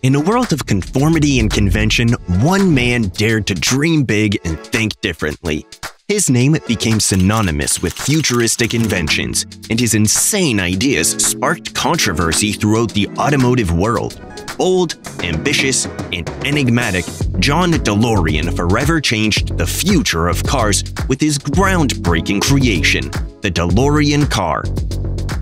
In a world of conformity and convention, one man dared to dream big and think differently. His name became synonymous with futuristic inventions, and his insane ideas sparked controversy throughout the automotive world. Bold, ambitious, and enigmatic, John DeLorean forever changed the future of cars with his groundbreaking creation, the DeLorean car.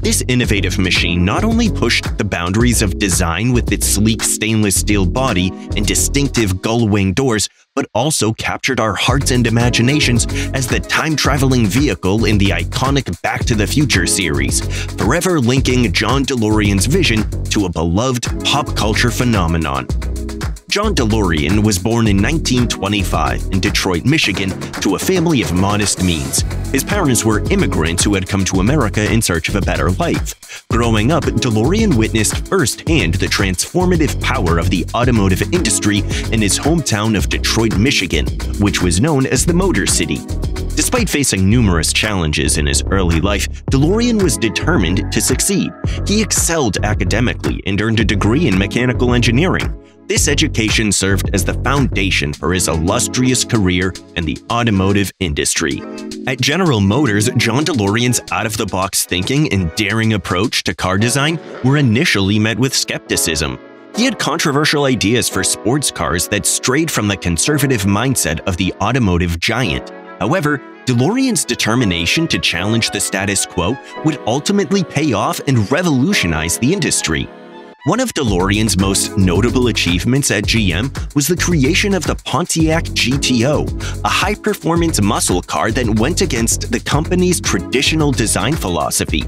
This innovative machine not only pushed the boundaries of design with its sleek stainless steel body and distinctive gull-wing doors, but also captured our hearts and imaginations as the time-traveling vehicle in the iconic Back to the Future series, forever linking John DeLorean's vision to a beloved pop culture phenomenon. John DeLorean was born in 1925 in Detroit, Michigan, to a family of modest means. His parents were immigrants who had come to America in search of a better life. Growing up, DeLorean witnessed firsthand the transformative power of the automotive industry in his hometown of Detroit, Michigan, which was known as the Motor City. Despite facing numerous challenges in his early life, DeLorean was determined to succeed. He excelled academically and earned a degree in mechanical engineering. This education served as the foundation for his illustrious career in the automotive industry. At General Motors, John DeLorean's out-of-the-box thinking and daring approach to car design were initially met with skepticism. He had controversial ideas for sports cars that strayed from the conservative mindset of the automotive giant. However, DeLorean's determination to challenge the status quo would ultimately pay off and revolutionize the industry. One of DeLorean's most notable achievements at GM was the creation of the Pontiac GTO, a high-performance muscle car that went against the company's traditional design philosophy.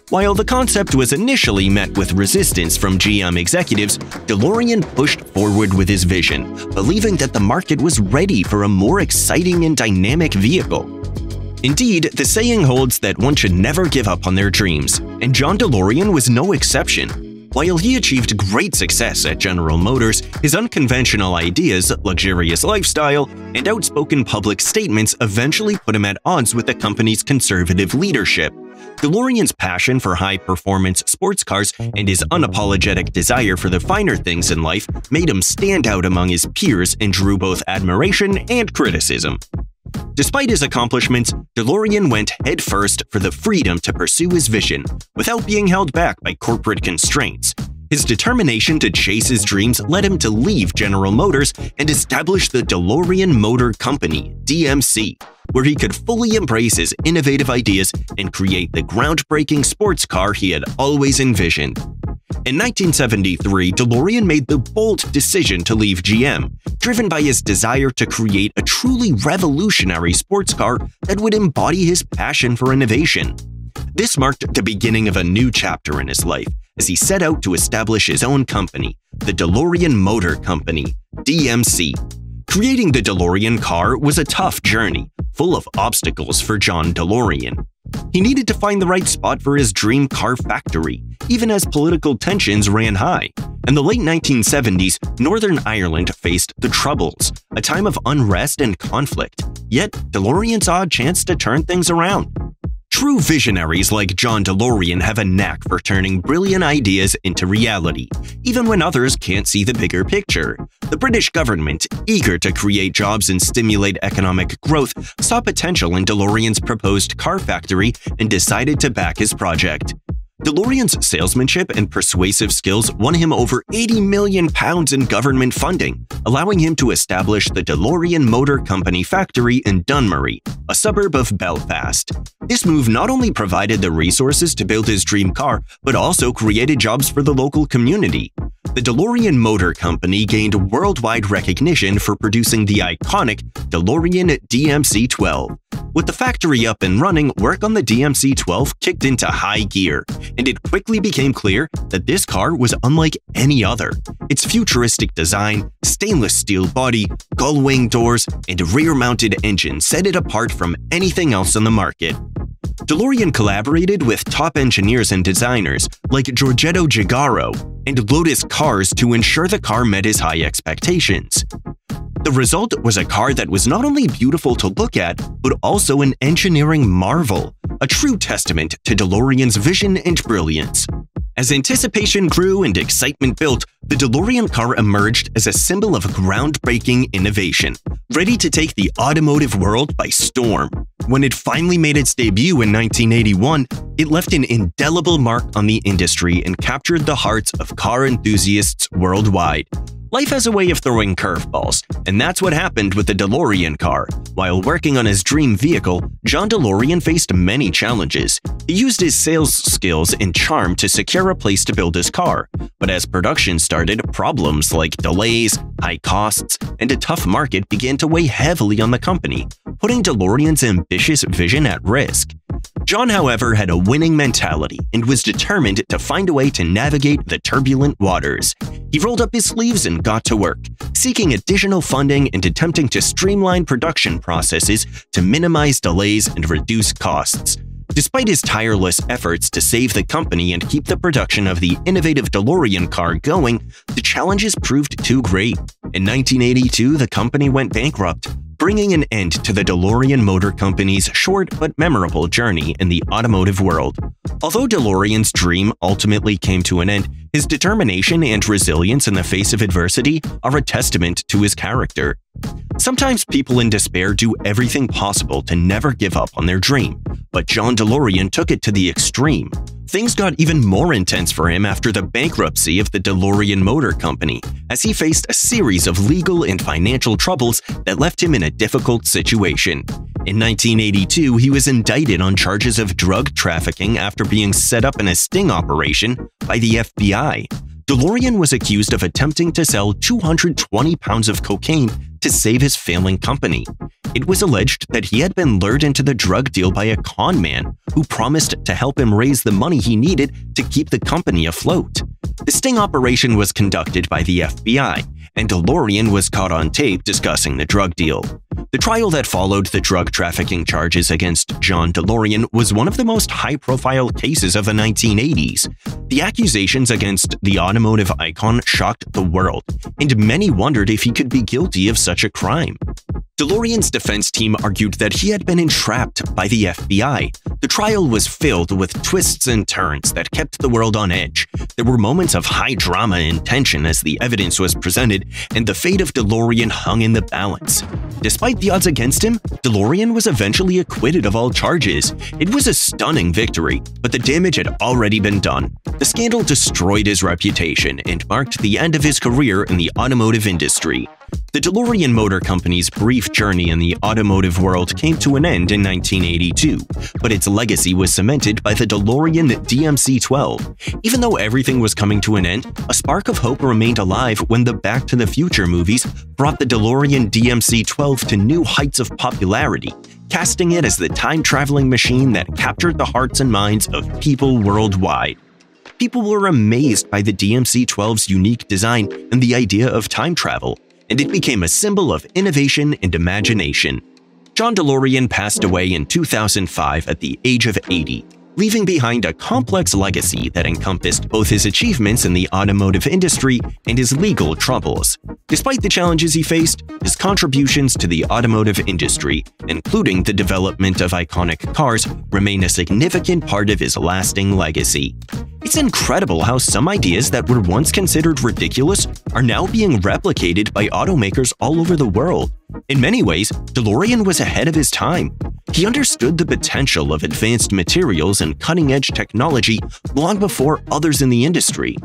While the concept was initially met with resistance from GM executives, DeLorean pushed forward with his vision, believing that the market was ready for a more exciting and dynamic vehicle. Indeed, the saying holds that one should never give up on their dreams, and John DeLorean was no exception. While he achieved great success at General Motors, his unconventional ideas, luxurious lifestyle, and outspoken public statements eventually put him at odds with the company's conservative leadership. DeLorean's passion for high-performance sports cars and his unapologetic desire for the finer things in life made him stand out among his peers and drew both admiration and criticism. Despite his accomplishments, DeLorean went headfirst for the freedom to pursue his vision without being held back by corporate constraints. His determination to chase his dreams led him to leave General Motors and establish the DeLorean Motor Company, DMC, where he could fully embrace his innovative ideas and create the groundbreaking sports car he had always envisioned. In 1973, DeLorean made the bold decision to leave GM, driven by his desire to create a truly revolutionary sports car that would embody his passion for innovation. This marked the beginning of a new chapter in his life, as he set out to establish his own company, the DeLorean Motor Company, DMC. Creating the DeLorean car was a tough journey, full of obstacles for John DeLorean. He needed to find the right spot for his dream car factory, even as political tensions ran high. In the late 1970s, Northern Ireland faced the Troubles, a time of unrest and conflict, yet DeLorean saw a chance to turn things around. True visionaries like John DeLorean have a knack for turning brilliant ideas into reality, even when others can't see the bigger picture. The British government, eager to create jobs and stimulate economic growth, saw potential in DeLorean's proposed car factory and decided to back his project. DeLorean's salesmanship and persuasive skills won him over £80 million in government funding, allowing him to establish the DeLorean Motor Company factory in Dunmurry, a suburb of Belfast. This move not only provided the resources to build his dream car, but also created jobs for the local community. The DeLorean Motor Company gained worldwide recognition for producing the iconic DeLorean DMC-12. With the factory up and running, work on the DMC-12 kicked into high gear, and it quickly became clear that this car was unlike any other. Its futuristic design, stainless steel body, gull-wing doors, and rear-mounted engine set it apart from anything else on the market. DeLorean collaborated with top engineers and designers like Giorgetto Gigaro and Lotus Cars to ensure the car met his high expectations. The result was a car that was not only beautiful to look at, but also an engineering marvel, a true testament to DeLorean's vision and brilliance. As anticipation grew and excitement built, The DeLorean car emerged as a symbol of groundbreaking innovation, ready to take the automotive world by storm. When it finally made its debut in 1981, it left an indelible mark on the industry and captured the hearts of car enthusiasts worldwide. Life has a way of throwing curveballs, and that's what happened with the DeLorean car. While working on his dream vehicle, John DeLorean faced many challenges. He used his sales skills and charm to secure a place to build his car. But as production started, problems like delays, high costs, and a tough market began to weigh heavily on the company, putting DeLorean's ambitious vision at risk. John, however, had a winning mentality and was determined to find a way to navigate the turbulent waters. He rolled up his sleeves and got to work, seeking additional funding and attempting to streamline production processes to minimize delays and reduce costs. Despite his tireless efforts to save the company and keep the production of the innovative DeLorean car going, the challenges proved too great. In 1982, the company went bankrupt, bringing an end to the DeLorean Motor Company's short but memorable journey in the automotive world. Although DeLorean's dream ultimately came to an end, his determination and resilience in the face of adversity are a testament to his character. Sometimes people in despair do everything possible to never give up on their dream, but John DeLorean took it to the extreme. Things got even more intense for him after the bankruptcy of the DeLorean Motor Company, as he faced a series of legal and financial troubles that left him in a difficult situation. In 1982, he was indicted on charges of drug trafficking after being set up in a sting operation by the FBI. DeLorean was accused of attempting to sell 220 pounds of cocaine to save his failing company. It was alleged that he had been lured into the drug deal by a con man who promised to help him raise the money he needed to keep the company afloat. The sting operation was conducted by the FBI, and DeLorean was caught on tape discussing the drug deal. The trial that followed the drug trafficking charges against John DeLorean was one of the most high-profile cases of the 1980s. The accusations against the automotive icon shocked the world, and many wondered if he could be guilty of such a crime. DeLorean's defense team argued that he had been entrapped by the FBI. The trial was filled with twists and turns that kept the world on edge. There were moments of high drama and tension as the evidence was presented, and the fate of DeLorean hung in the balance. Despite the odds against him, DeLorean was eventually acquitted of all charges. It was a stunning victory, but the damage had already been done. The scandal destroyed his reputation and marked the end of his career in the automotive industry. The DeLorean Motor Company's brief journey in the automotive world came to an end in 1982, but its legacy was cemented by the DeLorean DMC-12. Even though everything was coming to an end, a spark of hope remained alive when the Back to the Future movies brought the DeLorean DMC-12 to new heights of popularity, casting it as the time-traveling machine that captured the hearts and minds of people worldwide. People were amazed by the DMC-12's unique design and the idea of time travel, and it became a symbol of innovation and imagination. John DeLorean passed away in 2005 at the age of 80, leaving behind a complex legacy that encompassed both his achievements in the automotive industry and his legal troubles. Despite the challenges he faced, his contributions to the automotive industry, including the development of iconic cars, remain a significant part of his lasting legacy. It's incredible how some ideas that were once considered ridiculous are now being replicated by automakers all over the world. In many ways, DeLorean was ahead of his time. He understood the potential of advanced materials and cutting-edge technology long before others in the industry.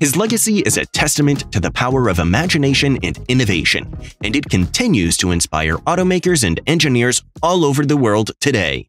His legacy is a testament to the power of imagination and innovation, and it continues to inspire automakers and engineers all over the world today.